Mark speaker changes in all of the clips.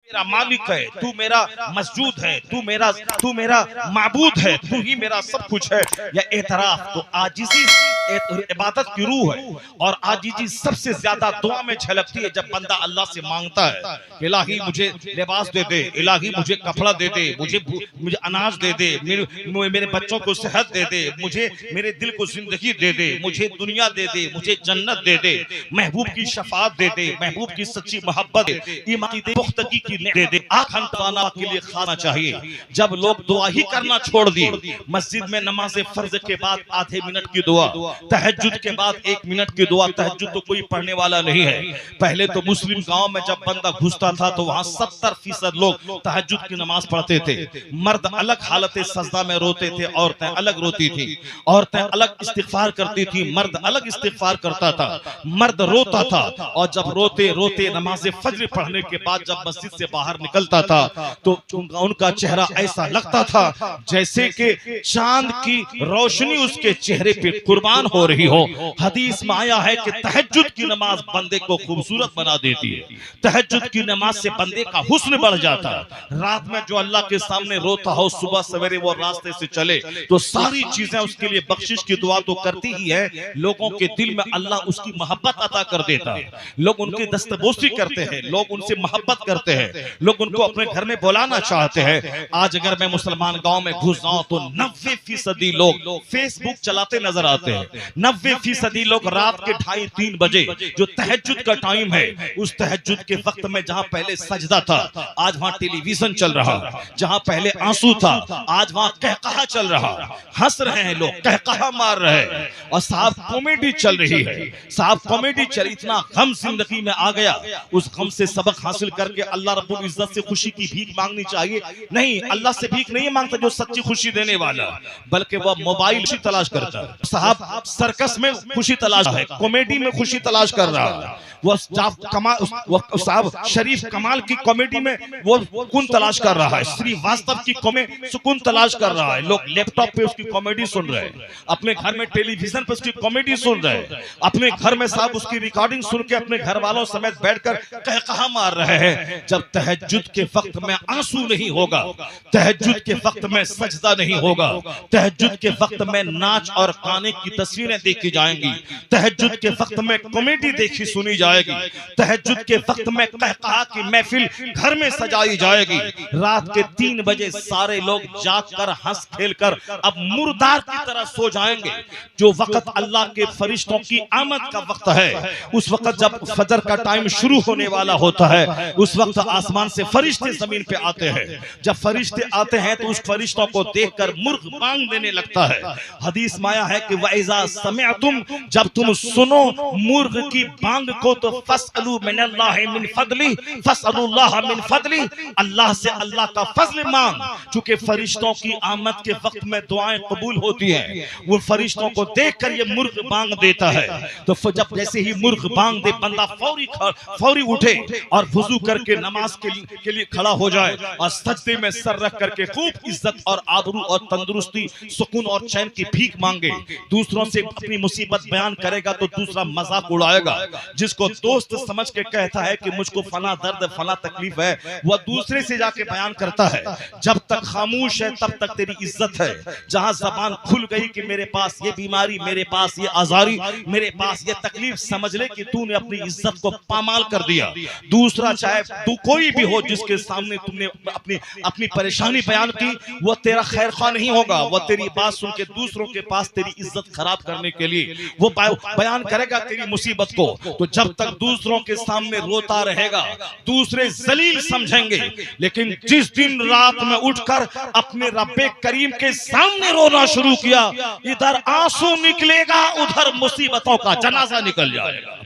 Speaker 1: मेरा मालिक है, तू मेरा मस्जूद है, तू मेरा माबूद है, तू ही मेरा सब कुछ है। या एतराफ, तो आजिज़ी इबादत की रूह है, और आजिज़ी सबसे ज्यादा दुआ में झलकती है जब बंदा अल्लाह से मांगता है, इलाही मुझे लिबास दे दे, इलाही मुझे कपड़ा दे दे, मुझे अनाज दे दे, मेरे बच्चों को सेहत दे दे, मुझे मेरे दिल को जिंदगी दे दे, मुझे दुनिया दे दे, मुझे जन्नत दे दे, महबूब की शफाअत दे दे, महबूब की सच्ची मोहब्बत दे, ईमान की पुख्तगी की दे दे। आखन खाना के लिए खाना चाहिए। जब लोग दुआ ही करना छोड़ दिए, मस्जिद में नमाज फर्ज के बाद आधे मिनट की दुआ, तहज्जुद के बाद 1 मिनट की दुआ, तहज्जुद तो कोई पढ़ने वाला नहीं है। पहले तो मुस्लिम गांव में जब बंदा घुसता था तो वहां 70% लोग तहज्जुद की नमाज पढ़ते थे। मर्द अलग हालत सजदा में रोते थे, औरतें अलग रोती थी, औरतें अलग इस्तिगफार करती थी, मर्द अलग इस्तिगफार करता था। मर्द रोता था, और जब रोते रोते नमाज फज्र पढ़ने के बाद जब मस्जिद से बाहर निकलता था तो उनका चेहरा ऐसा लगता था जैसे कि चांद की रोशनी उसके चेहरे पे कुर्बान हो रही हो। हदीस में आया है कि तहज्जुद की नमाज बंदे को खूबसूरत बना देती है। तहज्जुद की नमाज से बंदे का हुस्न बढ़ जाता है। रात में जो अल्लाह के सामने रोता हो, सुबह सवेरे वो रास्ते से चले तो सारी चीजें उसके लिए बख्शिश की दुआ तो करती ही है, लोगों के दिल में अल्लाह उसकी मोहब्बत अता कर देता है। लोग उनकी दस्तबोसी करते हैं, लोग उनसे मोहब्बत करते हैं, लोग उनको अपने घर में बुलाना चाहते हैं। आज अगर मैं मुसलमान गांव में घुस जाऊं तो 90% लोग फेसबुक चलाते नजर आते हैं। 90% लोग रात के 2:30-3 बजे जो तहज्जुद का टाइम है, उस तहज्जुद के वक्त में जहां पहले सजदा था आज वहां टेलीविजन चल रहा, जहां पहले आंसू था आज वहां कहकहा चल रहा। हंस रहे हैं लोग, कहकहा मार रहे हैं, और साहब कॉमेडी चल रही है। साहब कॉमेडी चल, इतना गम जिंदगी में आ गया, उस गम से सबक हासिल करके अल्लाह रब्बुल इज्जत से खुशी की भीख मांगनी चाहिए। नहीं, अल्लाह से भीख नहीं मांगता जो सच्ची खुशी देने वाला, बल्कि वह मोबाइल खुशी तलाश करता है। साहब सर्कस में खुशी तलाश है, कॉमेडी में खुशी तलाश कर रहा है। वह साहब शरीफ कमाल की कॉमेडी में वो सुकून तलाश कर रहा है, श्रीवास्तव की सुकून तलाश कर रहा है। लोग लैपटॉप पे उसकी कॉमेडी सुन रहे हैं, अपने घर में टेलीविजन पे उसकी कॉमेडी सुन रहे हैं, अपने घर में साहब उसकी रिकॉर्डिंग सुन के अपने घर वालों समेत बैठकर कहकहा मार रहे हैं। जब तहज्जुद के वक्त में आंसू नहीं होगा, तहज्जुद के वक्त में सजदा नहीं होगा, तहज्जुद के वक्त में नाच और गाने की तस्वीरें देखी जाएंगी, तहज्जुद के वक्त में कॉमेडी देखी सुनी जाएगी, तहज्जुद के वक्त में कहकहा की महफिल घर में सजाई जाएगी। रात के 3 बजे सारे लोग जागकर हंस खेलकर अब मुर्दार की तरह सो जाएंगे। जो वक्त अल्लाह के फरिश्तों की आमद का वक्त है, उस वक्त जब फजर का टाइम शुरू होने वाला होता है, उस वक्त आसमान से फरिश्ते जमीन पे आते हैं। जब फरिश्ते आते हैं तो उस फरिश्तों को देखकर मुर्ग बांग देने लगता है। हदीस में आया है कि वइज़ा समिअतुम, जब तुम सुनो मुर्ग की बांग को तो फसअलू मिनल्लाहि मिन फदली, फसअलुल्लाह मिन फदली, अल्लाह से अल्लाह का फजल मांग। चूंकि फरिश्तों की आमद के वक्त में दुआएं कबूल होती हैं, वो फरिश्तों को देखकर ये मुर्ग बांग देता है। तो जब जैसे ही मुर्ग बांग दे, बंदा फौरी उठे और वुजू करके नमाज के लिए खड़ा हो जाए और सजदे में सर रख करके खूब इज्जत और आबरू और तंदुरुस्ती, सुकून और चैन की भीख मांगे। दूसरों से अपनी मुसीबत बयान करेगा तो दूसरा मजाक उड़ाएगा। जिसको दोस्त समझ के कहता है कि मुझको फला दर्द फला तकलीफ है, वह दूसरे से जाके बयान करता है। जब तक खामोश है तब तक तेरी इज्जत है। जहां जबान खुल गई कि मेरे पास ये बीमारी, मेरे पास ये आजारी, मेरे पास ये तकलीफ, समझ ले कि तूने अपनी इज्जत को पामाल कर दिया। दूसरा चाहे तू कोई भी हो जिसके सामने तुमने अपनी परेशानी बयान की, वो तेरा खैर ख्वाह नहीं होगा। वो तेरी बात सुन के दूसरों के पास तेरी इज्जत खराब करने के लिए वो बयान करेगा तेरी मुसीबत को। तो जब तक दूसरों के सामने रोता रहेगा दूसरे जलील समझेंगे, लेकिन जिस दिन रात में उठकर अपने रब्बे करीम के सामने रोना शुरू किया, इधर आंसू निकलेगा उधर मुसीबतों का जनाजा निकल जाएगा,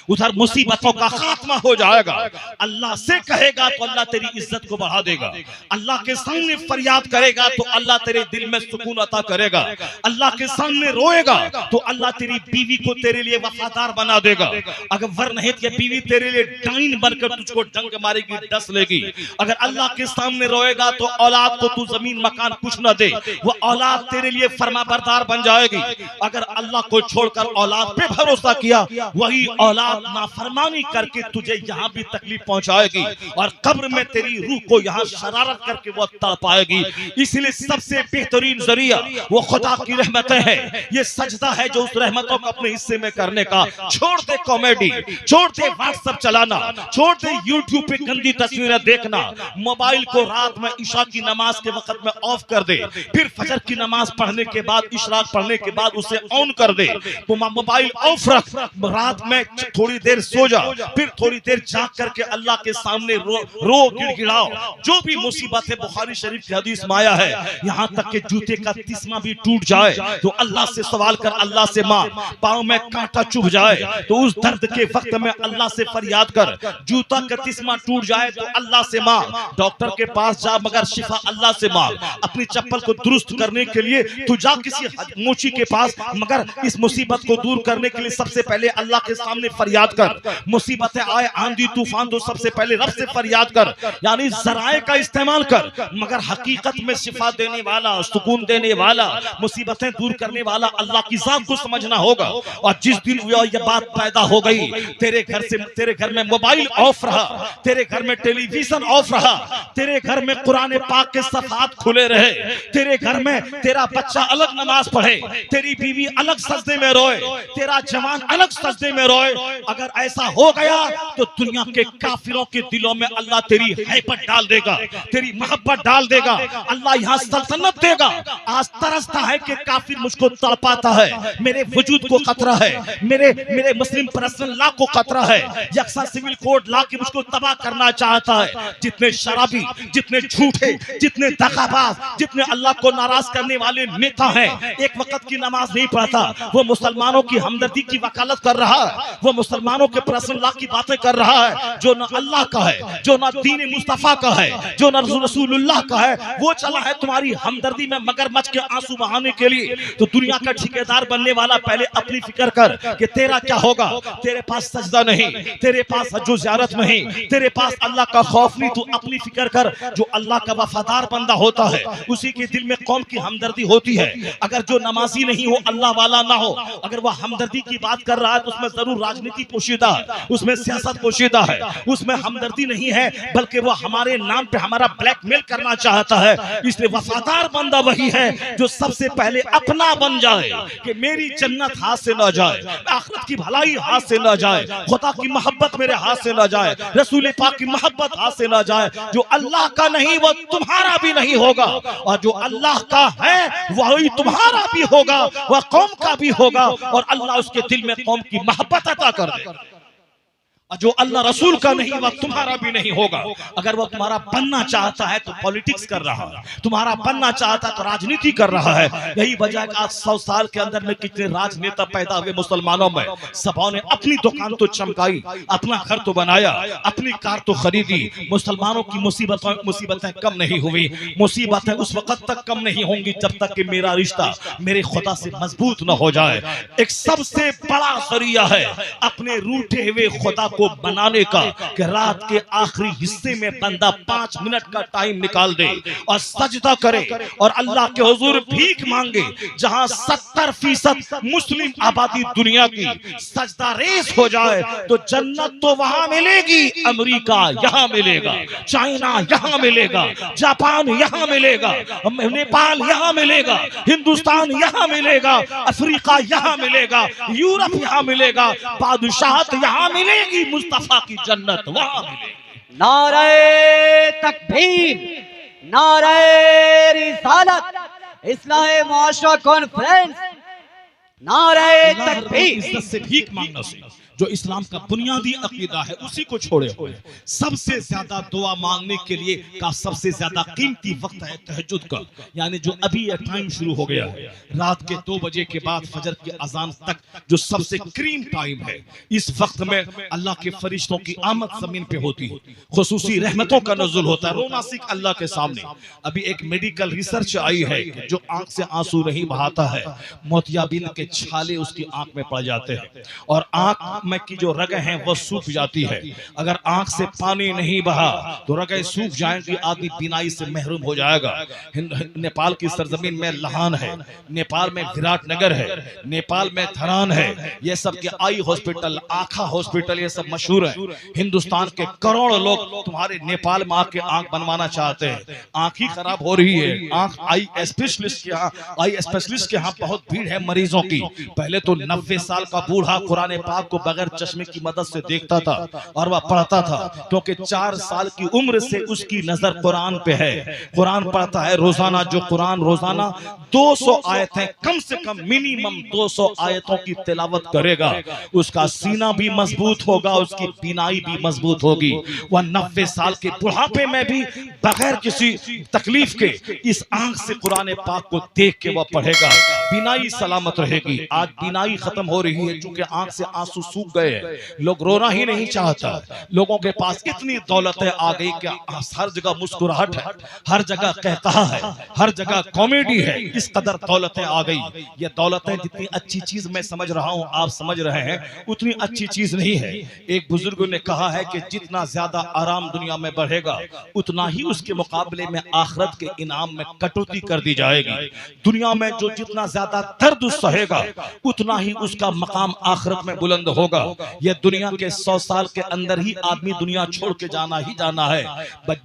Speaker 1: उधर मुसीबतों का खात्मा हो जाएगा। अल्लाह से कहेगा तो अल्लाह तेरी इज्जत को बढ़ा देगा। अल्लाह के सामने फरियाद करेगा तो अल्लाह तेरे दिल में सुकून अता करेगा। अल्लाह के सामने रोएगा तो अल्लाह तेरी बीवी को तेरे लिए वफादार बना देगा। अगर वरना ये बीवी तेरे लिए डाइन बनकर तुझको डंक मारेगी, डस लेगी। अगर अल्लाह के सामने रोएगा तो औलाद को तू जमीन मकान कुछ न दे, वो औलाद तेरे लिए फरमाबरदार बन जाएगी। अगर अल्लाह को छोड़कर औलाद पे भरोसा किया, वही औलाद नाफरमानी करके तुझे यहाँ भी तकलीफ पहुंचाएगी और कब्र में तेरी रूह को यहाँ शरारत करके वो तड़पाएगी। इसलिए सबसे बेहतरीन जरिया वो खुदा की रहमतें हैं। ये सजदा है जो उस रहमतों को अपने हिस्से में करने का। छोड़ दे कॉमेडी, छोड़ दे व्हाट्सएप चलाना, छोड़ दे यूट्यूब पे गंदी तस्वीरें देखना। मोबाइल को रात में इशा की नमाज के वक्त में ऑफ कर दे, फिर फजर की नमाज पढ़ने के बाद, इशराक पढ़ने के बाद उसे ऑन कर दे। तो मोबाइल ऑफ रख, रात में थोड़ी देर सो जा, फिर थोड़ी देर जाग करके अल्लाह के सामने रो गिड़गिड़ाओ। जो भी मुसीबत है, बुखारी शरीफ की हदीस में आया है, यहाँ तक के जूते का तिस्मा भी टूट जाए तो अल्लाह से सवाल कर, अल्लाह से मांग। पांव में कांटा चुभ जाए तो उस दर्द के वक्त में अल्लाह से फरियाद कर। जूता का तिस्मा टूट जाए तो अल्लाह से मांग। डॉक्टर के पास जा मगर शिफा अल्लाह से मांग। अपनी चप्पल को दुरुस्त करने के लिए तू जा किसी मोची के पास, मगर इस मुसीबत को दूर करने के लिए सबसे पहले अल्लाह के सामने फरियाद कर। मुसीबतें आए, आंधी तूफान, तो सबसे पहले रब से फरियाद कर, यानी जराए का इस्तेमाल कर। मगर हकीकत में शिफा देने वाला, सुकून देने वाला, मुसीबतें दूर करने वाला अल्लाह की जात को समझना होगा। और जिस दिन ये बात पैदा हो गई, तेरे घर में मोबाइल ऑफ रहा, तेरे घर में टेलीविजन ऑफ रहा, तेरे घर में कुरान पाक के सफात खुले रहे, तेरे घर में तेरा बच्चा अलग नमाज पढ़े, तेरी बीवी अलग सजदे में रोए, तेरा जवान अलग सजदे में रोए, अगर ऐसा हो गया तो दुनिया के काफिरों के दिलों में अल्लाह तेरी हैबत डाल देगा, तेरी मोहब्बत डाल देगा, अल्लाह यहाँ सल्तनत देगा। आज तरसता है कि काफिर मुझको तड़पाता है, मेरे वजूद को खतरा है, मेरे मुस्लिम पर्सनल लॉ को खतरा है, यकसा सिविल कोड ला के मुझको तबाह करना चाहता है। जितने शराबी, जितने झूठे, जितने दगाबाज, जितने अल्लाह को नाराज करने वाले नेता हैं, एक वक्त की नमाज नहीं पढ़ता, वो मुसलमानों की हमदर्दी की वकालत कर रहा है, वो मुसलमानों के पर्सनल लॉ की बातें कर रहा है, जो न अल्लाह का है, जो न दीन मुस्तफा का है, जो न रसूलुल्लाह का है, वो चला है तुम्हारी हमदर्दी में मगरमच्छ के आंसू बहाने के लिए। तो दुनिया का ठेकेदार बनने वाला पहले अपनी फिक्र कर कि तेरा क्या होगा। तेरे पास सजदा नहीं, तेरे पास हज्जो ज़ियारत नहीं, तेरे पास अल्लाह का खौफ नहीं, तू अपनी फिक्र कर। जो अल्लाह का वफादार बंदा होता है उसी के दिल में कौम की हमदर्दी होती है। अगर जो नमाजी नहीं हो, अल्लाह वाला ना हो, अगर वह हमदर्दी की बात कर रहा है तो उसमें जरूर राजनीति पोशीदा है, उसमें सियासत पोशीदा है, उसमें हमदर्दी नहीं है, बल्कि वह हमारे नाम पे हमारा ब्लैकमेल करना चाहता है। इसलिए वफादार बंदा वही है जो सबसे पहले अपना बन जाए कि मेरी जन्नत हाथ से ना जाए, आखिरत की भलाई हाथ से ना जाए, खुदा की मोहब्बत मेरे हाथ से ना जाए, रसूल पाक की मोहब्बत हाथ से ना जाए। जो अल्लाह का नहीं वो तुम्हारा भी नहीं होगा, और जो अल्लाह का है वही तुम्हारा भी होगा, वह कौम का भी होगा, और अल्लाह उसके दिल में कौम की मोहब्बत अता कर दे। जो अल्लाह रसूल का नहीं वह तुम्हारा भी नहीं होगा। अगर वह तुम्हारा बनना चाहता है तो पॉलिटिक्स कर रहा है, तुम्हारा बनना चाहता है तो राजनीति कर रहा है। यही वजह आज 100 साल के अंदर में कितने राजनेता पैदा हुए मुसलमानों में। सबों ने अपनी दुकान तो चमकाई, अपना घर तो बनाया, अपनी कार तो खरीदी। मुसलमानों की मुसीबतें कम नहीं हुई, मुसीबतें उस वक्त तक कम नहीं होंगी जब तक कि मेरा रिश्ता मेरे खुदा से मजबूत न हो जाए। एक सबसे बड़ा जरिया है अपने रूठे हुए खुदा को बनाने का कि रात के आखिरी हिस्से में बंदा 5 मिनट का टाइम निकाल दे और सजदा करे और अल्लाह के हुजूर भीख मांगे। जहां 70% मुस्लिम आबादी दुनिया की सजदा रेस हो जाए तो जन्नत तो वहां मिलेगी, अमेरिका यहां मिलेगा, चाइना यहां मिलेगा, जापान यहां मिलेगा, नेपाल यहां मिलेगा, हिंदुस्तान यहां मिलेगा, अफ्रीका यहां मिलेगा, यूरोप यहां मिलेगा, बादशाहत यहां मिलेगी, मुस्तफा की जन्नत वहां मिलेगी।
Speaker 2: नारे तकबीर, नारे रिसालत, इस्लाह मुआशरा कॉन्फ्रेंस, नारे तकबीर।
Speaker 1: इज्जत से भीख मांगना सीखो। जो इस्लाम का बुनियादी अकीदा है उसी को छोड़े हुए सबसे ज्यादा दुआ मांगने के लिए का सबसे ज्यादा कीमती वक्त है तहज्जुद का, यानी जो अभी ये टाइम शुरू हो गया है रात के 2 बजे के बाद फजर की अजान तक जो सबसे क्रीम टाइम है। इस वक्त में अल्लाह के फरिश्तों की आमद जमीन पे होती है, खुसूसी रहमतों का नज़ुल होता है, रोना सीख अल्लाह के सामने। अभी एक मेडिकल रिसर्च आई है कि जो आंख से आंसू नहीं बहाता है मोतियाबिंद के छाले उसकी आंख में पड़ जाते हैं और आंख में की जो रगें हैं वो सूख जाती है। अगर आंख से पानी नहीं बहा तो रगें सूख जाएंगी, आदमी बीनाई से महरूम हो जाएगा। नेपाल की सरजमीन में लहान है, नेपाल में विराटनगर है, नेपाल में धरान है, ये सब के आई हॉस्पिटल, आँखा हॉस्पिटल, ये सब मशहूर है। हिंदुस्तान के करोड़ लोग तुम्हारे नेपाल में आके आंख बनवाना चाहते हैं। आंख ही खराब हो रही है, आंख आई स्पेशलिस्ट के यहाँ बहुत भीड़ है मरीजों की। पहले तो 90 साल का बूढ़ा कुरान पाक को बगैर चश्मे की मदद से देखता था और वह पढ़ता था, क्योंकि 4 साल की उम्र से उसकी नजर कुरान पे है। कुरान पढ़ता है रोजाना, जो कुरान रोजाना 200 आयतें, कम से कम मिनिमम 200 आयतों की तिलावत करेगा, उसका सीना भी मजबूत होगा, उसकी बीनाई भी मजबूत होगी। वह 90 साल के बुढ़ापे में भी बगैर किसी तकलीफ के इस आंख से कुरान पाक को देख के वह पढ़ेगा, बीनाई सलामत रहेगी। आज बीनाई खत्म हो रही है, क्योंकि आंख से आंसू सूख गए हैं, लोग रोना ही नहीं चाहता। लोगों के पास इतनी दौलतें आ गई कि हर जगह मुस्कुराहट है, हर जगह कहता है, हर जगह कॉमेडी है, इस कदर दौलतें आ गई। ये दौलतें जितनी अच्छी चीज मैं समझ रहा हूं, आप समझ रहे हैं, उतनी अच्छी चीज नहीं है। एक बुजुर्ग ने कहा है कि जितना ज्यादा आराम दुनिया में बढ़ेगा, उतना ही उसके मुकाबले में आखिरत के इनाम में कटौती कर दी जाएगी। दुनिया में जो जितना ज्यादा दर्द सहेगा, उतना ही उसका मकाम आखिरत में बुलंद होगा। यह दुनिया के 100 साल के अंदर ही आदमी दुनिया छोड़ के जाना ही जाना है।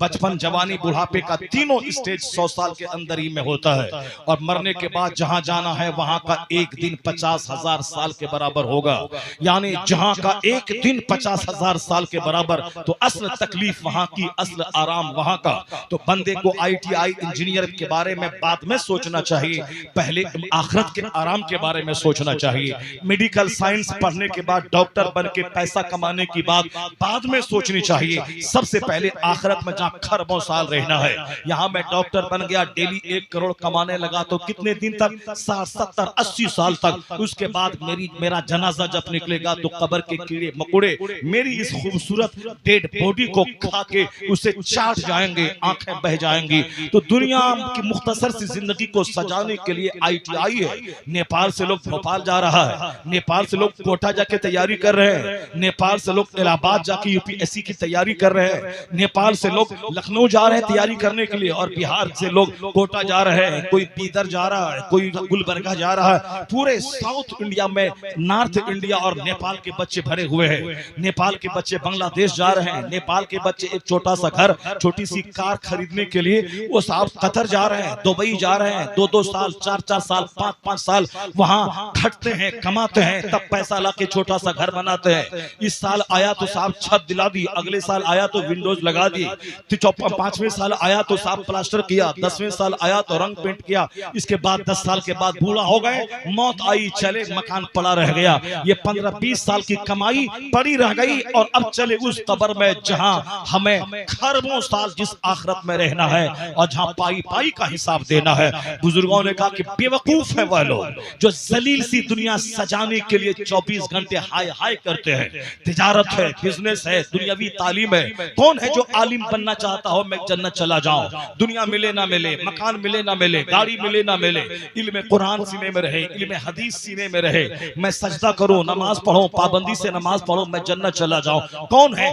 Speaker 1: बचपन, जवानी, बुढ़ापे का तीनों स्टेज 100 साल के अंदर ही में होता है, और मरने के बाद जहां जाना है वहां का एक दिन 50,000 साल के बराबर होगा। यानी जहां का एक दिन 50,000 साल के बराबर, तो असल तकलीफ वहां की, असल आराम वहां का। तो बंदे को ITI इंजीनियर के बारे में बाद में सोचना चाहिए, पहले आखिरत के आराम के बारे में सोचना चाहिए। मेडिकल साइंस पढ़ने के बाद डॉक्टर बन के पैसा कमाने की बात बाद में सोचनी चाहिए। सबसे पहले आखिरत में जहां खरबों साल रहना है, यहाँ मैं डॉक्टर बन गया, डेली 1 करोड़ कमाने लगा, तो कितने दिन तक? 60, 70, 80 साल तक। उसके बाद मेरा जनाजा जब निकलेगा तो कब्र के कीड़े मकोड़े मेरी इस खूबसूरत डेड बॉडी को खा के उसे चाट जाएंगे, आंखें बह जाएंगी। तो दुनिया की मुख्तसर सी जिंदगी को सजाने के लिए ITI है। नेपाल से लोग भोपाल जा रहा है, नेपाल से लोग कोटा जाके तैयारी कर रहे हैं, नेपाल से लोग इलाहाबाद जाके UPSC की तैयारी कर रहे हैं, नेपाल से लोग लखनऊ जा रहे हैं तैयारी करने के लिए, और बिहार से लोग कोटा जा रहे हैं, कोई बीदर जा रहा है, कोई गुलबर्गा जा रहा है। पूरे साउथ इंडिया में, नॉर्थ इंडिया और नेपाल के बच्चे भरे हुए हैं। नेपाल के बच्चे बांग्लादेश जा रहे हैं, नेपाल के बच्चे एक छोटा सा घर, छोटी सी कार खरीदने के लिए वो साहब कतर जा रहे हैं, दुबई जा रहे हैं, 2-2 साल, 4-4 साल, 5-5 साल वहां खटते हैं, कमाते हैं, तब पैसा ला के छोटा सा घर बनाते हैं। इस साल आया तो साहब छत दिला दी, अगले साल आया तो विंडोज लगा दी, 5वें साल आया तो साहब प्लास्टर किया, 10वें साल आया तो रंग पेंट किया। इसके बाद 10 साल के बाद बूढ़ा हो गए, मौत आई, चले, मकान पड़ा रह गया। ये 15-20 साल की कमाई पड़ी रह गई, और अब चले उस कब्र में जहां हमें खरबों साल जिस आखिरत में रहना है, और जहां पाई पाई का हिसाब देना है। बुजुर्गों ने कहा कि बेवकूफ है वह लोग जो जलील सी दुनिया सजाने के लिए 24 घंटे हाय हाय करते हैं। तिजारत है, बिजनेस है, दुनियावी तालीम है। कौन है जो आलिम बनना चाहता हो मैं जन्नत चला जाऊं, दुनिया मिले ना मिले, मकान मिले ना मिले, गाड़ी मिले ना मिले, इल्म कुरान सीने में रहे, इल्म हदीस सीने में रहे, मैं सजदा करूं, नमाज पढ़ूं, पाबंदी से नमाज पढ़ूं, मैं जन्नत चला जाऊं। कौन है?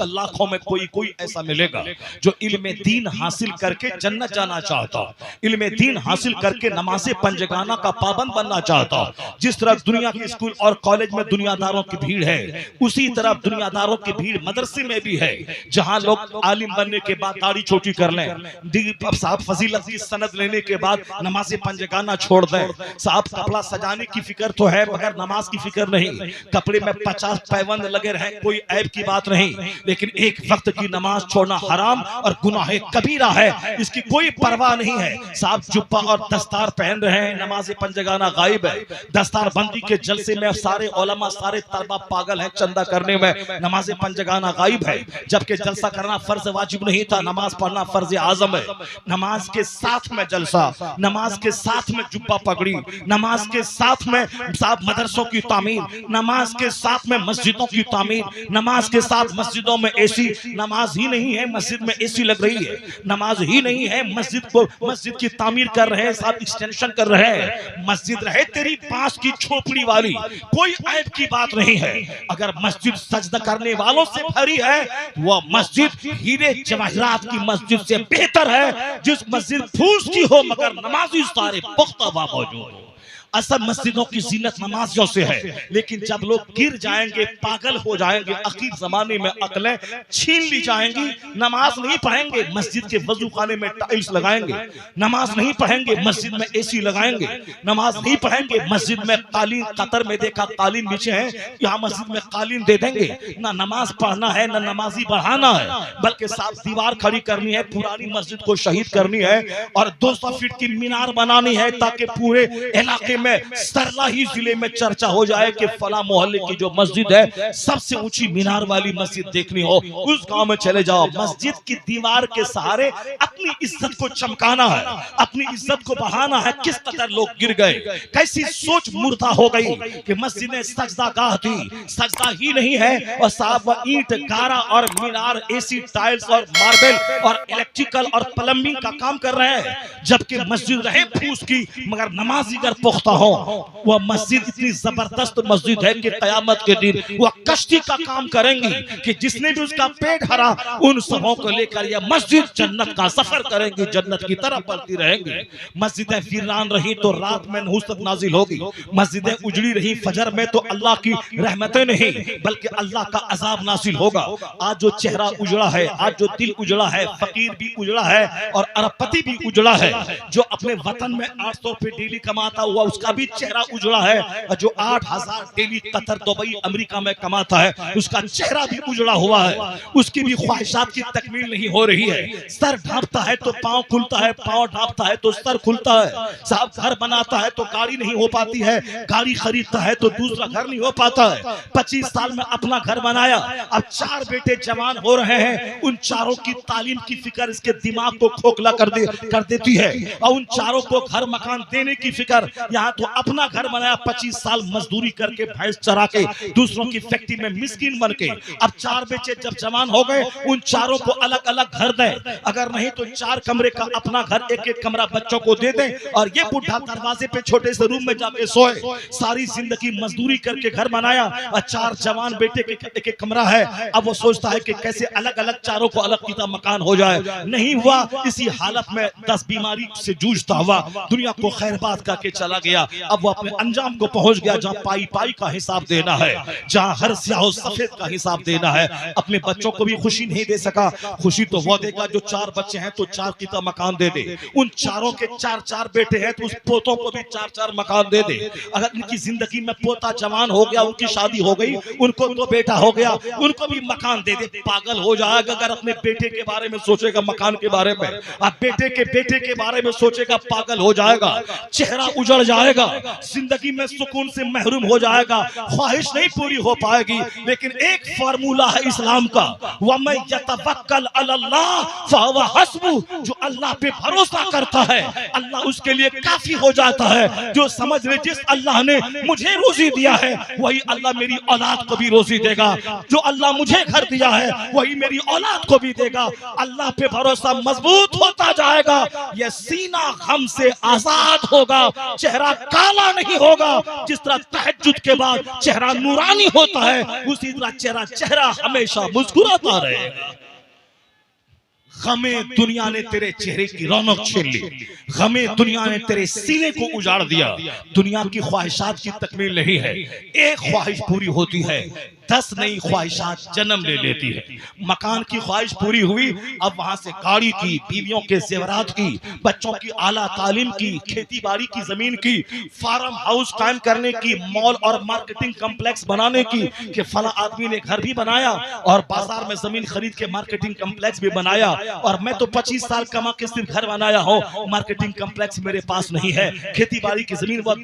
Speaker 1: लाखों में कोई ऐसा मिलेगा जो इल्म दीन हासिल करके जन्नत जाना चाहता, इल्म दीन हासिल करके नमाज़े पंजगाना का पाबंद बनना चाहता। जिस तरह दुनिया के स्कूल और कॉलेज में दुनियादारों की भीड़ है, उसी तरह दुनियादारों की भीड़ मदरसे में भी है, जहां लोग आलिम बनने के बाद दाढ़ी छोटी कर लें, साहब फजीलत की सनद लेने के बाद नमाज़े पंजगाना छोड़ दें। साहब कपड़ा सजाने की फिक्र तो है मगर नमाज की फिक्र नहीं, कपड़े में 50 पैबंद लगे रहे, कोई ऐब की बात नहीं, लेकिन एक वक्त की नमाज छोड़ना हराम और गुनाह कबीरा है, इसकी कोई परवाह नहीं है। साहब जुब्बा और दस्तार पहन रहे हैं, नमाज पंजगाना गायब है। दस्तार बंदी के जलसे में सारे उलमा, सारे तलबा पागल हैं चंदा करने में, नमाज पंजगाना गायब है। जबकि जलसा करना फर्ज वाजिब नहीं था, नमाज पढ़ना फर्ज आजम है। नमाज के साथ में जलसा, नमाज के साथ में जुब्बा पगड़ी, नमाज के साथ में साहब मदरसों की तामीर, नमाज के साथ में मस्जिदों की तामीर, नमाज के साथ मस्जिदों में एसी। नमाज ही नहीं है मस्जिद में एसी लग रही है, नमाज ही नहीं है मस्जिद की तामीर कर रहे हैं, साहब एक्सटेंशन कर रहे हैं। रहे, मस्जिद रहे तेरी बांस की झोपड़ी वाली, कोई ऐब की बात नहीं है। अगर मस्जिद सजदा करने वालों से भरी है, वह मस्जिद हीरे जवाहरात की मस्जिद से बेहतर है, जिस मस्जिद फूस की हो मगर नमाजी सारे पुख्ता मौजूद हो। असल मस्जिदों की जीनत नमाजियों से है, लेकिन जब लोग गिर जाएंगे, पागल हो जाएंगे, आखिर जमाने में अकलें छीन ली जाएंगी, नमाज नहीं पढ़ेंगे, मस्जिद के वजू खाने में टाइल्स लगाएंगे, नमाज नहीं पढ़ेंगे, मस्जिद में एसी लगाएंगे, नमाज नहीं पढ़ेंगे, मस्जिद में कालीन, कतर में देखा कालीन बिछे हैं, यहाँ मस्जिद में कालीन दे देंगे। ना नमाज पढ़ना है, ना नमाजी बढ़ाना है, बल्कि साफ दीवार खड़ी करनी है, पुरानी मस्जिद को शहीद करनी है और 200 फीट की मीनार बनानी है, ताकि पूरे इलाके में सरलाही जिले में चर्चा हो जाए कि फला मोहल्ले की जो मस्जिद है सबसे ऊंची मीनार वाली मस्जिद देखनी हो, उस गांव में चले जाओ। मस्जिद की दीवार के सहारे अपनी इज्जत को चमकाना है, अपनी इज्जत को बढ़ाना है। किस कदर लोग गिर गए, कैसी सोच मुर्दा हो गई कि मस्जिद में सजदा गाह थी, सजदा ही नहीं है और साहब ईंट गारा और मीनार, एसी, टाइल्स और मार्बल और इलेक्ट्रिकल और प्लम्बिंग का काम कर रहे हैं, जबकि मस्जिद रहे फूस की मगर नमाजी अगर पुख्ता हो। वह मस्जिद इतनी जबरदस्त मस्जिद है कि कयामत के दिन वह कश्ती का काम करेंगी कि जिसने भी उसका पेट भरा उन सबों को लेकर यह मस्जिद जन्नत का सफर करेंगी, जन्नत की तरफ बढ़ती रहेंगी। मस्जिदें वीरान रही तो रात में नहुसत नाजिल होगी, मस्जिदें उजड़ी रही फजर में तो अल्लाह की रहमतें नहीं बल्कि अल्लाह का अजाब नाजिल होगा। आज जो चेहरा उजड़ा है, आज जो दिल उजड़ा है, फकीर भी उजड़ा है और अरबपति भी उजड़ा है। जो अपने वतन में 800 रुपए डेली कमाता हुआ उसका भी चेहरा उजड़ा है, और जो 8000 डेली कतर, दुबई, अमेरिका में कमाता है उसका चेहरा भी उजड़ा हुआ है। उसकी भी ख्वाहिशात की तकमील नहीं हो रही है। सर ढांपता है तो पांव खुलता है, पांव ढांपता है तो सर खुलता है। साहब घर बनाता है तो गाड़ी नहीं हो पाती है, गाड़ी खरीदता है तो दूसरा घर नहीं हो पाता है। 25 साल में अपना घर बनाया, अब 4 बेटे जवान हो रहे हैं, उन चारों की तालीम की फिक्र इसके दिमाग को खोखला कर देती है और उन चारों को घर मकान देने की फिक्र। यहाँ तो अपना घर बनाया, 25 साल मजदूरी करके, भैंस चरा के, दूसरों की फैक्ट्री में मिस्किन बन के। अब 4 बच्चे जब जवान हो गए, उन चारों को अलग अलग घर दें, अगर नहीं तो 4 कमरे का अपना घर, एक एक कमरा बच्चों को दे दें और ये बुढ़ा दरवाजे पे छोटे से रूम में जाके सोए। सारी जिंदगी मजदूरी करके घर बनाया और 4 जवान बेटे के एक एक कमरा है। अब वो सोचता है कि कैसे अलग अलग चारों को अलग किता मकान हो जाए। नहीं हुआ, इसी हालत में 10 बीमारी से जूझता हुआ दुनिया को खैरबाद करके चला गया। अब वो अपने अंजाम को पहुंच गया जहां पाई पाई का हिसाब देना है, जहां हर स्याह सफेद का हिसाब देना है। अपने बच्चों को भी खुशी नहीं दे सका, खुशी तो वो देगा जो 4 बच्चे हैं तो 4 किता मकान दे दे। उन चारों के 4-4 बेटे हैं तो उस पोतों को भी 4-4 मकान दे दे। अगर इनकी जिंदगी में पोता जवान हो गया, उनकी शादी हो गई, उनको तो बेटा हो गया, उनको भी मकान दे दे। पागल हो जाएगा अगर अपने बेटे के बारे में सोचेगा, मकान के बारे में, अब बेटे के बारे में सोचेगा, पागल हो जाएगा, चेहरा उजड़ जाएगा, जिंदगी में सुकून से महरूम हो जाएगा, ख्वाहिश नहीं पूरी हो पाएगी। लेकिन एक फार्मूला है इस्लाम का, वमन यतवक्कल अलल्लाह फहुव हस्बुह, जो अल्लाह पे भरोसा करता है अल्लाह उसके लिए काफी हो जाता है। जो समझ ले जिस अल्लाह ने मुझे रोजी दिया है वही अल्लाह मेरी औलाद को भी रोजी देगा, जो अल्लाह मुझे घर दिया है वही मेरी औलाद को भी देगा। अल्लाह पे भरोसा मजबूत होता जाएगा, यह सीना गम से आजाद होगा, चेहरा काला नहीं होगा। जिस तरह तहज्जुद के बाद चेहरा नूरानी होता है, उसी तरह चेहरा हमेशा मुस्कुराता रहेगा। गमे दुनिया ने तेरे चेहरे की रौनक छीन ली, गमे दुनिया ने तेरे सीने को उजाड़ दिया। दुनिया की ख्वाहिशात की तकमील नहीं है, एक ख्वाहिश पूरी होती है, 10 नई ख्वाहिशात जन्म ले लेती है। मकान की ख्वाहिश पूरी हुई, अब वहां से गाड़ी की, बीवियों के जेवरात की, बच्चों की आला तालीम की, खेती बाड़ी की जमीन की, फार्म हाउस कायम करने की, मॉल और मार्केटिंग कम्प्लेक्स बनाने की कि फला आदमी ने घर भी बनाया और बाजार में जमीन खरीद के मार्केटिंग कम्प्लेक्स भी बनाया, और मैं तो 25 साल कमा के सिर्फ घर बनाया हूँ, मार्केटिंग कम्प्लेक्स मेरे पास नहीं है, खेती बाड़ी की जमीन वो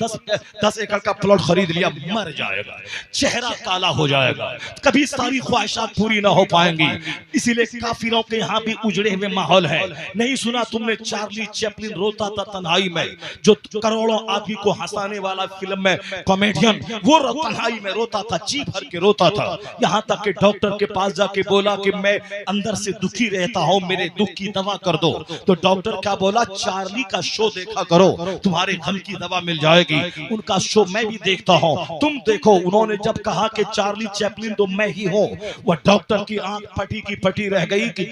Speaker 1: 10 एकड़ का प्लॉट खरीद लिया, मर जाएगा, चेहरा काला हो जाएगा, कभी सारी ख्वाहिशात पूरी ना हो पाएंगी। इसीलिए काफिरों के यहाँ भी उजड़े हुए माहौल है। नहीं सुना तुमने चार्ली चैपलिन रोता था तन्हाई में, जो करोड़ों आदमी को हंसाने वाला फिल्म में कॉमेडियन, वो तन्हाई में रोता था, जी भर के रोता था। यहाँ तक कि डॉक्टर के पास जाके बोला कि मैं अंदर से दुखी रहता हूँ, मेरे दुख की दवा कर दो। तो डॉक्टर क्या बोला, चार्ली का शो देखा करो, तुम्हारे गम की दवा मिल जाएगी। उनका शो मैं भी देखता हूँ, तुम देखो। उन्होंने जब कहा कि चार्ली चैपलिन तो मैं ही हूँ, वह डॉक्टर की आंख फटी की फटी रह गई कि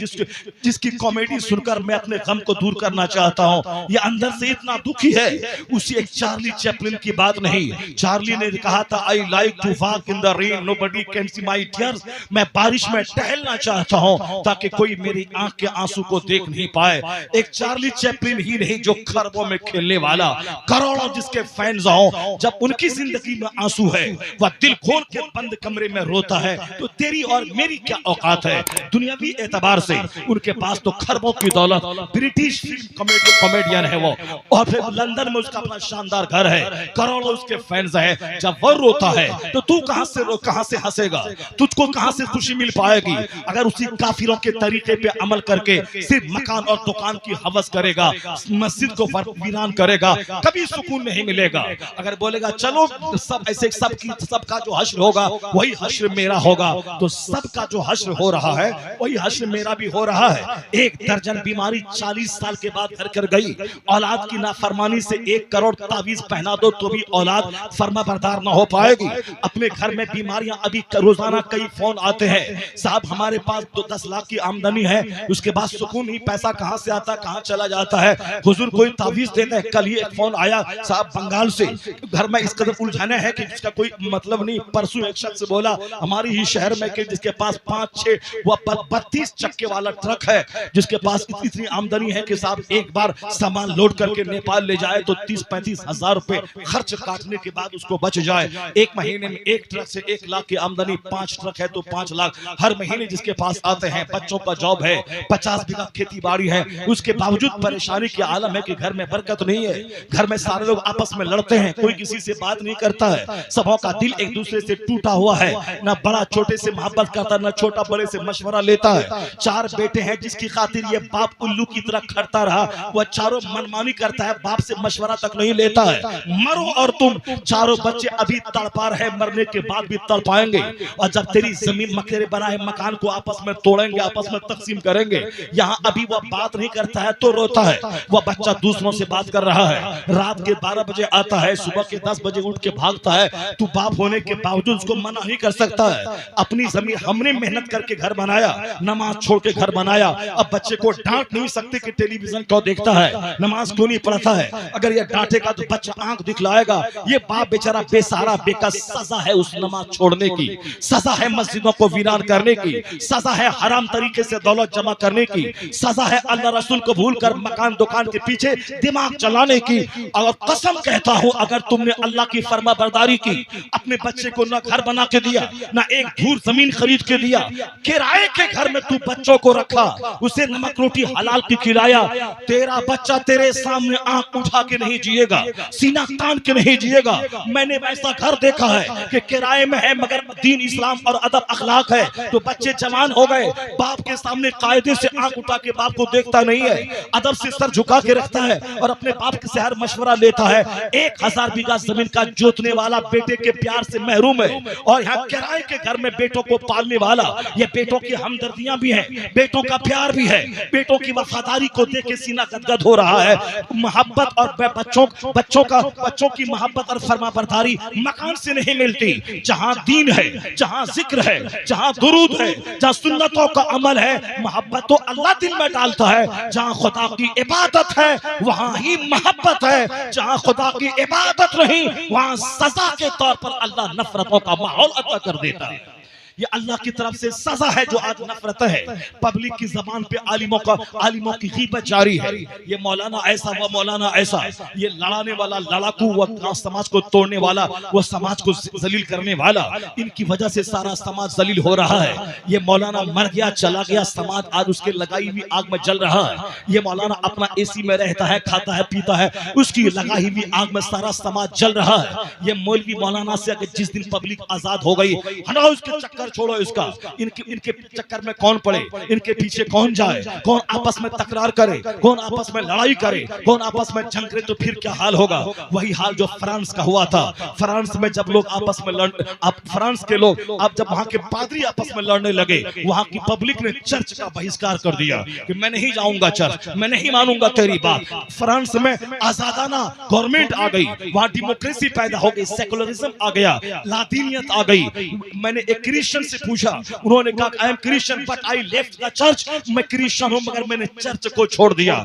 Speaker 1: जिसकी कॉमेडी सुनकर मैं अपने गम को दूर करना चाहता हूँ, ये अंदर से इतना दुखी है। उसी एक चार्ली चैपलिन की बात नहीं, चार्ली ने कहा था I like to walk in the rain nobody can see my tears, मैं बारिश में टहलना चाहता हूँ ताकि कोई मेरी आंख के आंसू को देख नहीं पाए। एक चार्ली चैपलिन ही नहीं जो खरबों में खेलने वाला, करोड़ों जिसके फैंस हो, जब उनकी जिंदगी में आंसू है वह दिल खोल के बंद कमरे में रोता है, तो तेरी और मेरी क्या औकात है। दुनियावी एतबार से उनके पास तो खरबों की दौलत, ब्रिटिश फिल्म कॉमेडियन है वो, और फिर लंदन में उसका अपना शानदार घर है, करोड़ों उसके फैंस है। जब वो रोता है तो तू कहां से हंसेगा, तुझको कहां से खुशी मिल पाएगी अगर उसी काफिरों के तरीके पे अमल करके सिर्फ मकान और दुकान की हवस करेगा, मस्जिद को वीरान करेगा, कभी सुकून नहीं मिलेगा। अगर बोलेगा चलो सब ऐसे सबका जो हश्र होगा वही हश्र मेरा होगा, तो सबका जो हश्र हो रहा है वही हश्र मेरा भी हो रहा है। एक दर्जन बीमारी 40 साल के बाद घर कर गई, औलाद की नाफरमानी से 1 करोड़ तावीज पहना दो तो भी औलाद फर्मा बरदार ना हो पाएगी। अपने घर में बीमारियां, अभी रोजाना कई फोन आते हैं, साहब हमारे पास तो 10 लाख की आमदनी है, उसके बाद सुकून ही पैसा कहां से आता कहां चला जाता है, हुजूर कोई तावीज देता है। कल ही एक फोन आया साहब बंगाल से, घर में इस कदर उलझाने हैं कि जिसका कोई मतलब नहीं। परसों एक शख्स बोला हमारी ही शहर में कि जिसके पास 5-6 व 32 चक्के वाला ट्रक है, जिसके पास इतनी आमदनी है कि साहब एक बार सामान लोड करके नेपाल ले जाए तो 30-35 हजार रुपए खर्च काटने के बाद उसको बच जाए। एक महीने में एक ट्रक से 1 लाख की आमदनी, 5 ट्रक है तो 5 लाख हर महीने जिसके पास आते हैं। बच्चों का जॉब है, 50 बीघा खेती बाड़ी है, उसके बावजूद परेशानी की आलम है कि घर में बरकत नहीं है, घर में सारे लोग आपस में लड़ते हैं, कोई किसी से बात नहीं करता है, सबों का दिल एक दूसरे से टूटा हुआ है, ना बड़ा छोटे से मोहब्बत करता, ना छोटा बड़े से मशवरा लेता है। 4 बेटे हैं जिसकी खातिर ये बाप उल्लू की तरह खड़ता रहा, वह चारों मनमानी करता है, बाप से मशवरा तक नहीं लेता है। मरो और तुम, चारों बच्चे अभी तड़पा रहे, मरने के बाद भी तड़पाएंगे, और जब तेरी जमीन मकेरे बनाए मकान को आपस में तोड़ेंगे, आपस में तकसीम करेंगे। यहाँ अभी वह बात नहीं करता है तो रोता है, वह बच्चा दूसरों से बात कर रहा है, रात के 12 बजे आता है, सुबह के 10 बजे उठ के भागता है, तू बाप होने के बावजूद उसको मना नहीं कर सकता है। अपनी जमीन हमने मेहनत करके घर बनाया, नमाज छोड़ के घर बनाया, अब बच्चे को डांट नहीं सकते कि टेलीविजन क्यों देखता है, नमाज क्यों नहीं पढ़ता है। अगर ये डांटेगा तो बच्चा आंख दिखलाएगा, ये बाप बेचारा बेसहारा बेकस, सजा है उस नमाज छोड़ने की, सजा है मस्जिदों को वीरान करने की, सजा है हराम तरीके से दौलत जमा करने की, सजा है अल्लाह रसूल को भूलकर मकान दुकान के पीछे दिमाग चलाने की। और कसम कहता हूं अगर तुमने अल्लाह की फर्मा बरदारी की, अपने बच्चे को ना घर बना के दिया, ना एक धूर जमीन खरीद के दिया, किराए के घर में तू बच्चों को रखा, उसे नमक रोटी हलाल की खिलाया, तेरा बच्चा तेरे सामने आंख उठा के नहीं जिएगा, सीना तान के नहीं जिएगा। मैंने वैसा घर देखा है कि किराए में है मगर दीन इस्लाम और अदब अखलाक है, तो बच्चे जवान हो गए, बाप के सामने कायदे से आंख उठा के बाप को देखता नहीं है, अदब से सर झुका के रखता है और अपने बाप से हर मशवरा लेता है। 1000 बीघा जमीन का जोतने वाला बेटे के प्यार से महरूम है, और यहाँ किराए के घर में बेटों को पालने वाला, ये बेटों की हमदर्दियां भी हैं, बेटों का प्यार भी है, बेटों की वफादारी को देख के सीना गदगद हो रहा है। मोहब्बत और बच्चों की मोहब्बत और फरमाबरदारी मकान से नहीं मिलती। जहां दीन है, जहां जिक्र है, जहां दुरूद है, जहां सुन्नतों का अमल है, मोहब्बत तो अल्लाह दिल में डालता है। जहां खुदा की इबादत है वहां ही मोहब्बत है, जहां खुदा की इबादत नहीं वहां सजा के तौर पर अल्लाह नफरतों का माहौल अता कर देता है। ये अल्लाह की तरफ से सजा है जो आज नफरत है। पब्लिक की जबान पे आलिमों की गीबत जारी है, ये मौलाना ऐसा, वो मौलाना ऐसा, ये लड़ाने वाला लड़ाकू, वो समाज को तोड़ने वाला, वो समाज को जलील करने वाला, इनकी वजह से सारा समाज जलील हो रहा है। ये मौलाना मर गया, चला गया, समाज आज उसके लगाई हुई आग में जल रहा है। ये मौलाना अपना एसी में रहता है, खाता है, पीता है, उसकी लगाई हुई आग में सारा समाज जल रहा है। ये मौलवी मौलाना से अगर जिस दिन पब्लिक आजाद हो गई, हटाओ उसके चक्कर चक्कर छोड़ो इसका, इनके इनके चक्कर में कौन पड़े, इनके पीछे कौन जाए, कौन आपस में तकरार करे, कौन आपस में लड़ाई करे, कौन आपस में जंग करे, तो फिर क्या हाल होगा। वही हाल जो फ्रांस का हुआ था। फ्रांस में जब लोग आपस में फ्रांस के लोग अब जब वहां के पादरी आपस में लड़ने लगे, वहां की पब्लिक ने चर्च का बहिष्कार कर दिया कि मैं नहीं जाऊंगा चर्च, मैं नहीं मानूंगा तेरी बात। फ्रांस में आजादाना गवर्नमेंट आ गई, वहां डेमोक्रेसी पैदा हो गई, सेकुलरिज्म आ गया, लादीनियत आ गई। मैंने एक क्रिश्चियन से पूछा, उन्होंने कहा I am Christian but I left the church, मैं क्रिश्चियन हूं मगर मैंने चर्च को छोड़ दिया।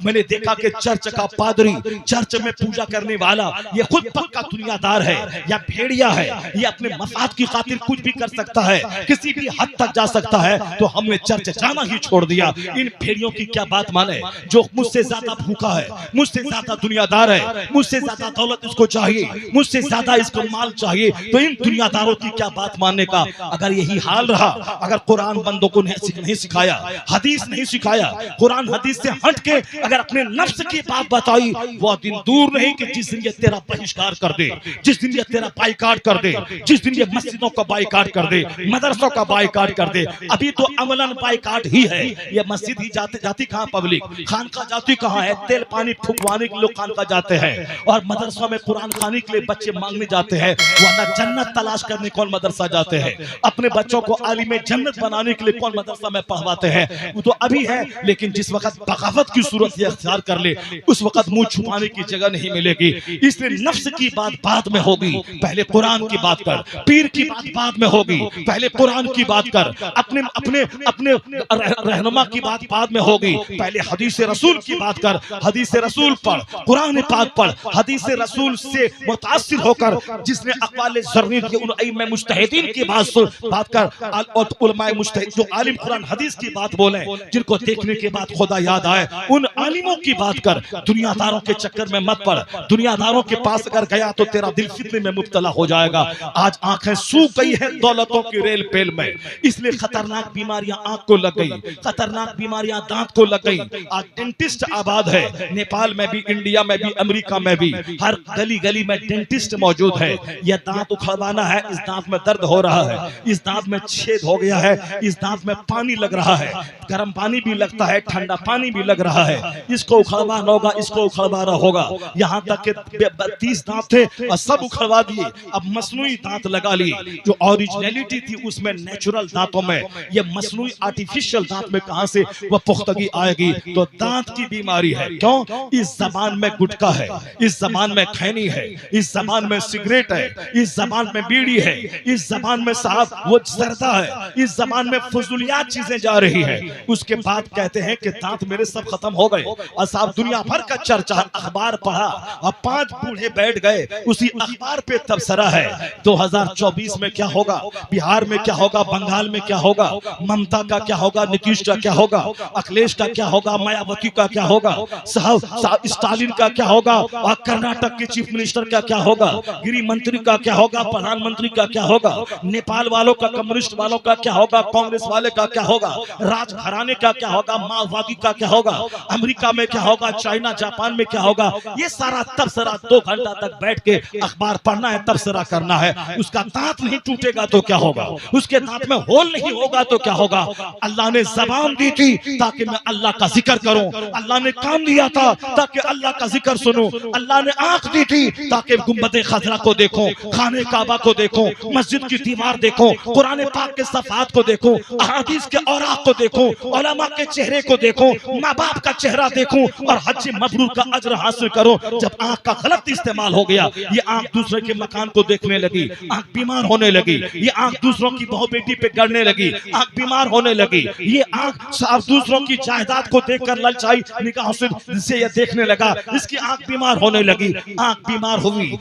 Speaker 1: मैंने देखा कि चर्च का पादरी, चर्च में पूजा करने वाला, ये खुद पक्का दुनियादार है या भेड़िया है, ये अपने मफाद की खातिर कुछ भी कर सकता है, किसी भी हद तक जा सकता है, तो हमने चर्च जाना ही छोड़ दिया। इन भेड़ियों की क्या बात माने, जो मुझसे ज्यादा भूखा है, मुझसे ज्यादा दुनियादार है, मुझसे ज्यादा दौलत इसको चाहिए, मुझसे ज्यादा इसको माल चाहिए, तो इन दुनियादारों की क्या बात मानने का। अगर यही हाल रहा, अगर कुरान बंदों को नहीं सिखाया, हदीस नहीं सिखाया, कुरान हदीस से हट के अगर अपने नफ्स की बात बताई, वो दिन दूर नहीं कि जिस दिन ये तेरा बहिष्कार कर दे, जिस दिन ये तेरा बाइकाट कर दे, जिस दिन ये मस्जिदों का बाइकाट कर दे, मदरसों का बाइकाट कर दे। अभी तो अमलन बाइकाट ही है। ये मस्जिद ही जाती कहाँ पब्लिक, खानका जाती कहाँ है, तेल पानी फुकवाने के लोग खानका जाते हैं, और मदरसों में कुरान खाने के लिए बच्चे मांगने जाते हैं, वरना जन्नत तलाश करने कौन मदरसा जाते हैं। अपने बच्चों को आलिम जन्नत बनाने के लिए कौन मदरसा में पढ़वाते हैं। वो तो अभी है, लेकिन जिस वक्त बगावत की सूरत ये अख्तियार कर ले, उस वक्त मुंह छुपाने की जगह नहीं मिलेगी। इसलिए नफ्स की बात बाद में होगी, पहले कुरान की बात कर। पीर की बात बाद में होगी, पहले कुरान की बात कर। अपने अपने अपने रहनुमा की बात बाद में होगी, पहले हदीस रसूल की बात कर। हदीस रसूल पढ़, कुरान पाक पढ़, हदीस रसूल से मुतासिर होकर जिसने अक़वाल ज़र्री के उन इमाम मुज्तहिदीन की बात कर, और उलमाए मुज्तहिद जो आलिम कुरान हदीस की बात बोले, जिनको देखने के बाद खुदा याद आए, उन आलिमों की बात कर। दुनियादारों के चक्कर में मत पड़। दुनियादारों के पास अगर गया तो तेरा दिल फितने में मुब्तला हो जाएगा। आज आंखें सूख गई है दौलतों की रेल पेल में, इसलिए खतरनाक बीमारियां आंख को लग गई, खतरनाक बीमारियां दांत को लग गई। आज डेंटिस्ट आबाद है, नेपाल में भी, इंडिया में भी, अमेरिका में भी, हर गली गली में डेंटिस्ट मौजूद है। यह दांत उखड़वाना है, इस दांत में दर्द हो रहा है, इस दांत में छेद हो गया है, इस दांत में पानी लग रहा है, गर्म पानी भी लगता है, ठंडा पानी भी लग रहा है, इसको उखड़वाना होगा, इसको उखड़वाना होगा। यहाँ तक के 32 दांत थे और सब उखड़वा दिए, अब मसनूई दांत लगा लिए। जो ओरिजिनलिटी थी उसमें, नेचुरल दांतों में, ये मसनूई आर्टिफिशियल दांत में कहां से वह पुख्तगी आएगी। तो दांत की बीमारी है। क्यों? इस जबान में गुटखा है, इस जबान में खैनी है, इस जबान में सिगरेट है, इस जबान में बीड़ी है, इस जबान में साहब वो जर्दा है, इस जबान में फजूलियात चीजें जा रही है। उसके बाद कहते हैं कि दांत मेरे सब खत्म हो गए, और साहब दुनिया भर का चर्चा, अखबार पढ़ा और 5 बूढ़े बैठ गए, उसी अखबार पे तबसरा है 2024 में क्या होगा, बिहार में क्या होगा, बंगाल में क्या होगा, ममता का क्या होगा, नीतीश का क्या होगा, अखिलेश का क्या होगा, मायावती का क्या होगा, साहब स्टालिन का क्या होगा, और कर्नाटक के चीफ मिनिस्टर का क्या होगा, गृह मंत्री का क्या होगा, प्रधानमंत्री का क्या होगा, नेपाल वालों का, कम्युनिस्ट वालों का क्या होगा, कांग्रेस वाले का क्या होगा, राजघराने का क्या होगा, माओवादी का क्या होगा, अमेरिका में क्या होगा, चाइना जापान में क्या होगा। ये सारा तबसरा 2 घंटा तक बैठ के अखबार पढ़ना है, तबसरा करना है। उसका दांत नहीं टूटेगा तो क्या होगा, उसके दांत में होल नहीं होगा तो क्या होगा। अल्लाह ने जबान दी थी ताकि मैं अल्लाह का जिक्र करूं, अल्लाह ने कान दिया था ताकि अल्लाह का जिक्र सुनूं, अल्लाह ने आंख दी थी ताकि गुंबद खजरा को देखूं, खाने काबा को देखूं, मस्जिद की दीवार देखूं, कुरान पाक के सफात को देखूं, अहादीस के औराक को देखूं, उलमा के चेहरे को देखूं, माँ बाप का चेहरा देखूं, और हज मबरूर का अजर हासिल करूं। जब आंख का गलत इस्तेमाल हो गया, ये आंख दूसरे के मकान को देखने लगी, आंख बीमार होने लगी, ये आंख दूसरों की बहू बेटी पे गड़ने लगी, आंख बीमार होने लगी, ये आंख साफ दूसरों की जायदाद को देखकर ललचाई निगाहों से ये देखने लगा, इसकी आंख बीमार होने लगी। आंख बीमार हुई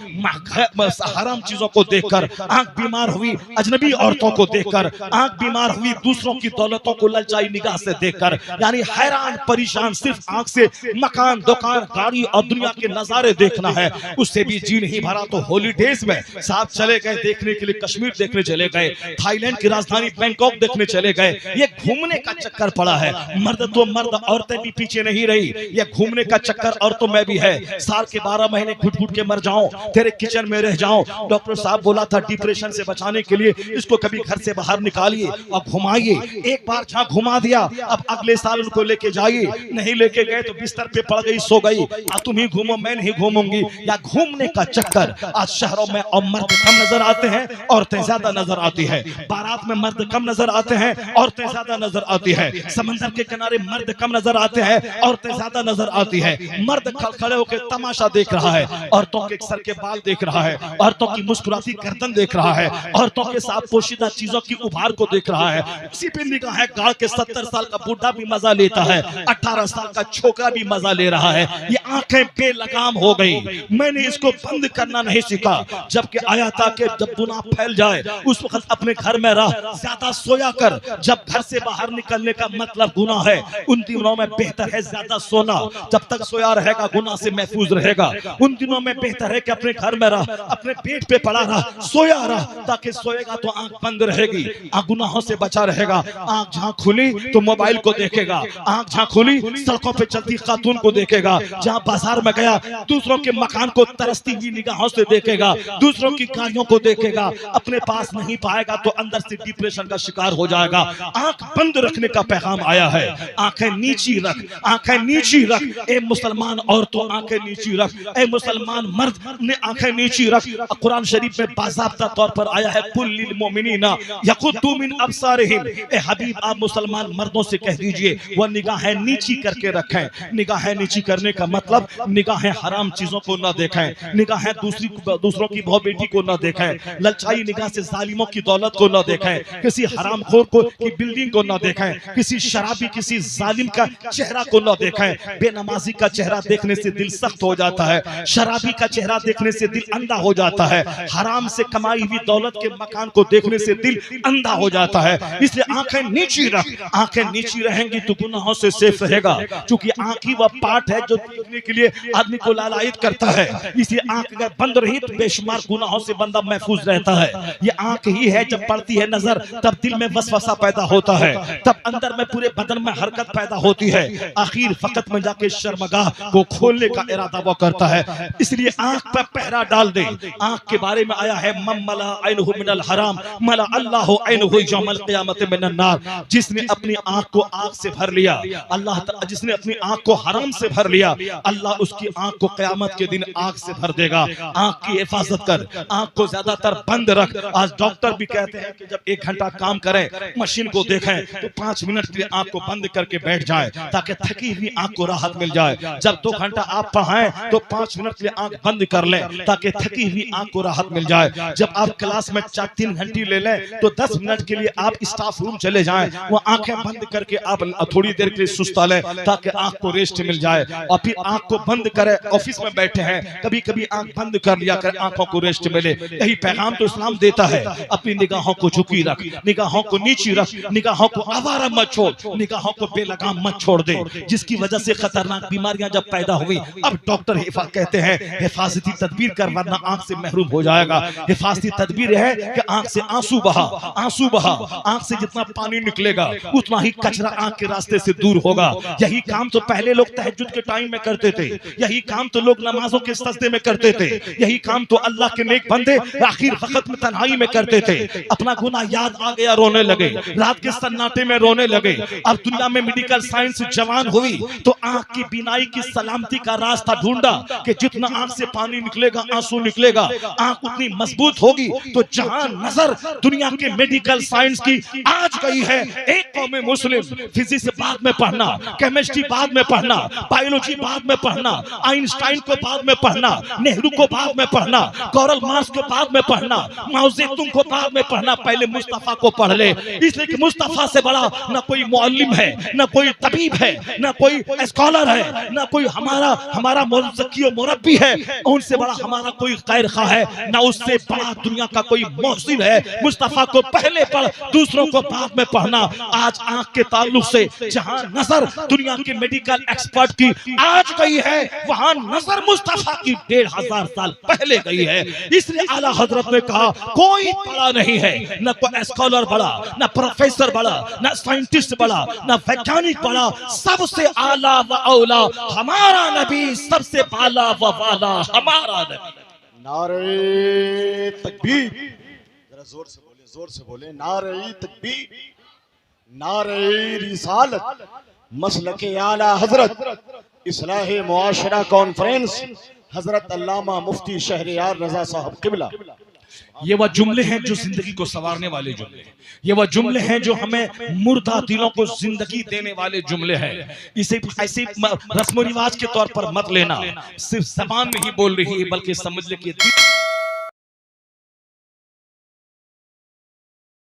Speaker 1: हराम चीजों को देखकर, आंख बीमार हुई अजनबी औरतों को देखकर, आंख बीमार हुई दूसरों की दौलतों को ललचाई निगाह से देखकर, यानी हैरान परेशान सिर्फ आंख से मकान, दुकान, गाड़ी और दुनिया के नजारे देखना है, उससे भी जी नहीं भरा। तो हॉलीडेज में साथ चले गए देखने के लिए, कश्मीर देखने चले गए, थाईलैंड की राजधानी बैंकॉक देखने चले गए। ये घूमने का चक्कर पड़ा है, मर्द तो मर्द, औरतें भी पीछे नहीं रही। ये घूमने का चक्कर औरतों में भी है। साल के 12 महीने घुट घुट के मर जाऊं, तेरे किचन में रह जाऊं। डॉक्टर साहब बोला था डिप्रेशन से बचाने के लिए इसको कभी घर से बाहर निकालिए और घुमाइए। एक बार जहाँ घुमा दिया, अब अगले साल उनको लेके जाइए। नहीं लेके गए तो बिस्तर पे पड़ गई, सो गई, तुम ही घूमो मैं नहीं घूमूंगी। या घूमने का चक्कर आज शहरों में, और मर्द कम नजर आते हैं, औरतें ज्यादा नजर आती है। बारात में मर्द कम नजर आते हैं, औरतें ज्यादा नजर आती है। समंदर के किनारे मर्द कम नजर आते हैं, औरतें ज्यादा नजर आती है। मर्द खड़े होकर तमाशा देख रहा है, औरतों के सर के बाल देख रहा है, औरतों की मुस्कुराती गर्दन देख रहा है, औरतों के साथ पोशीदा चीजों की उभार को देख रहा है। उसी पे निगाहें गाड़ के 70 साल का बूढ़ा भी मजा लेता है, 18 साल का छोकरा भी मजा ले रहा है। ये आंखें बेलगाम हो गई। मैंने इसको बंद करना नहीं सीखा, जबकि आया था कि जब गुनाह फैल जाए उस वक्त अपने घर में रह, ज्यादा सोया कर। जब घर से बाहर निकलने का मतलब गुनाह है, उन दिनों में बेहतर है ज्यादा सोना। जब तक सोया रहेगा गुनाह से महफूज रहेगा। उन दिनों में बेहतर है कि अपने घर में रह, अपने पेट पे पड़ा रह, सोया रह, ताकि सोएगा तो आंख बंद रहेगी, गुनाहों से बचा रहेगा। आंख जहां खुली तो मोबाइल को देखेगा, आंख जहां खुली सड़कों पे चलती खातून को देखेगा, जहां बाजार में गया दूसरों के मकान को तरसती हुई निगाहों से देखेगा, दूसरों की गाड़ियों को देखेगा। अपने पास नहीं पाएगा तो अंदर से डिप्रेशन का शिकार हो जाएगा। आंख बंद रखने का पैगाम आया है। आंखें नीची रख, आंखें नीची रख। ए मुसलमान औरतों आंखें नीची रख, ए मुसलमान मर्द ने आंखें नीची रख। कुरान शरीफ में बाज़ाब्ता तौर पर आया है, कुल लिल मोमिनीना यकुद्दू मिन अब्सारिहिम। ए हबीब आप मुसलमान मर्दों से कह दीजिए वो निगाहें नीची करके रखें। निगाहें नीची करने का मतलब निगाहें हराम चीजों को न देखें, निगाहें दूसरों की बहू बेटी को न देखें, ललचाई निगाह से जालिमों की दौलत को न देखें, किसी हरामखोर को की बिल्डिंग को न देखें, किसी शराबी किसी जालिम का चेहरा को न देखें। बेनमाजी का चेहरा देखने से दिल सख्त हो जाता है, शराबी का चेहरा देखने से दिल अंधा हो जाता है, हराम से कमाई हुई दौलत के मकान को देखने से दिल अंधा हो जाता है। इसलिए आंखें नीची रख, आंखें नीची रहेंगी तो गुनाहों से सेफ रहेगा, क्योंकि आंख ही वह पार्ट है जो देखने के लिए आदमी को लालायित करता है। इसलिए आंख अगर बंद रही तो बेशुमार गुनाहों से बंदा महफूज रहता है। ये आंख ही है, जब पड़ती है नजर तब दिल में वसवसा पैदा होता है, तब अंदर में पूरे बदन में हरकत पैदा होती है। आखिर फकत में जाके शर्मगाह को खोलने का इरादा वो करता है। इसलिए आंख पर पहरा डाल दे। आंख के बारे में आया है, मम्मला ऐनुहु मिनल हराम मला अल्लाहु ऐनुहु यौमल क़ियामत मिनन नार। जिसने अपनी आंख को आग से भर लिया, अल्लाह जिसने अपनी आंख को हराम से भर लिया, अल्लाह उसकी आंख को क़यामत के दिन आग से भर देगा। आंख की हिफाजत कर, आंख को ज्यादातर बंद रख। आज डॉक्टर भी कहते हैं कि जब 1 घंटा काम करें, मशीन को देखें, तो 5 मिनट के लिए आंख को बंद करके बैठ जाए, ताकि थकी हुई आंख को राहत मिल जाए। जब 2 घंटा आप पढ़ाएं तो 5 मिनट के लिए आंख बंद कर लें, ताकि थकी हुई आंख को राहत मिल जाए। जब आप क्लास में 3 घंटे ले लें तो 10 मिनट के लिए आप स्टाफ रूम चले जाएं, वो आंखें बंद करके आप थोड़ी देर के लिए सुस्ता लें, ताकि आंख को रेस्ट मिल जाए। और फिर आंख को बंद करें, ऑफिस में बैठे हैं, कभी कभी आंख बंद कर लिया करें, आंखों को रेस्ट मिले। यही पैगाम तो इस्लाम देता है। अपनी निगाहों को झुकी रख, निगाहों को नीची रख, निगाहों को आवारा मत छोड़, निगाहों को बेलगाम मत छोड़ दे, जिसकी वजह से खतरनाक बीमारियां जब पैदा हुई। अब डॉक्टर कहते हैं हिफाजती तदबीर कर, वरना आंख से महरूम हो जाएगा। हिफाजती तदबीर है कि आंख से आंसू बहा, आंसू बहा। आंख से जितना पानी निकलेगा उतना ही कचरा आंख के रास्ते से दूर होगा। यही काम तो पहले लोग तहज्जुद के टाइम में करते थे, यही काम तो लोग नमाजों के सजदे में करते थे, यही काम तो अल्लाह के नेक बंदे आखिर वक्त में तन्हाई में करते थे। अपना गुनाह याद आ गया, रोने लगे, रात के सन्नाटे में रोने लगे। अब दुनिया में मेडिकल साइंस जवान हुई तो आंख की बीनाई की सलामती का रास्ता ढूंढा कि जितना आंख से पानी निकलेगा, आंसू निकलेगा, आंख उतनी मजबूत होगी। तो जहां नजर दुनिया के मेडिकल साइंस की आज गई है, एक कौम मुस्लिम फिजिक्स बाद में पढ़ना, केमिस्ट्री बाद में पढ़ना, बायोलॉजी बाद में पढ़ना, आइंस्टाइन को बाद में पढ़ना, नेहरू को बाद में पढ़ना, कार्ल मार्क्स को बाद में पढ़ना, माओ ज़ेतुंग को बाद में पढ़ना, पहले मुस्तफा को पढ़ ले। इसलिए कि मुस्तफा से बड़ा ना कोई मुअल्लिम है, ना कोई तबीब है, ना कोई स्कॉलर है, ना कोई हमारा मुरब्बी है, उनसे बड़ा हमारा कोई खैर खा है, ना उससे बड़ा दुनिया का कोई मोहसिन है। मुस्तफा को पहले पढ़, दूसरों को बाद में पढ़ना। आज आंख के ताल्लुक से जहां नजर दुनिया के मेडिकल एक्सपर्ट की आज गई है, वहां नजर मुस्तफा की 1500 साल पहले गई है। इसलिए आला हजरत ने कहा कोई बड़ा नहीं है, न कोई स्कॉलर बड़ा, न प्रोफेसर बड़ा, न साइंटिस्ट बड़ा, न वैज्ञानिक बड़ा, सबसे आला व औला हमारा नबी, सबसे आला व वाला हमारा नबी।
Speaker 2: नारे तकबीर,
Speaker 1: जरा जोर से बोलिए।
Speaker 3: जोर से बोले, नारे तकबीर, नारे रिसालत, मसलके आला हजरत, इस्लाह मुआशरा कॉन्फ्रेंस, हजरत अल्लामा मुफ्ती शहरयार रजा साहब किबला।
Speaker 1: ये वह जुमले हैं जो जिंदगी को संवारने वाले जुमले हैं। ये वह जुमले हैं जो हमें मुर्दा दिलों को जिंदगी देने वाले जुमले हैं। इसे ऐसे रस्म रिवाज के तौर पर मत लेना, सिर्फ जबान में ही बोल रही है, बल्कि समझ ले कि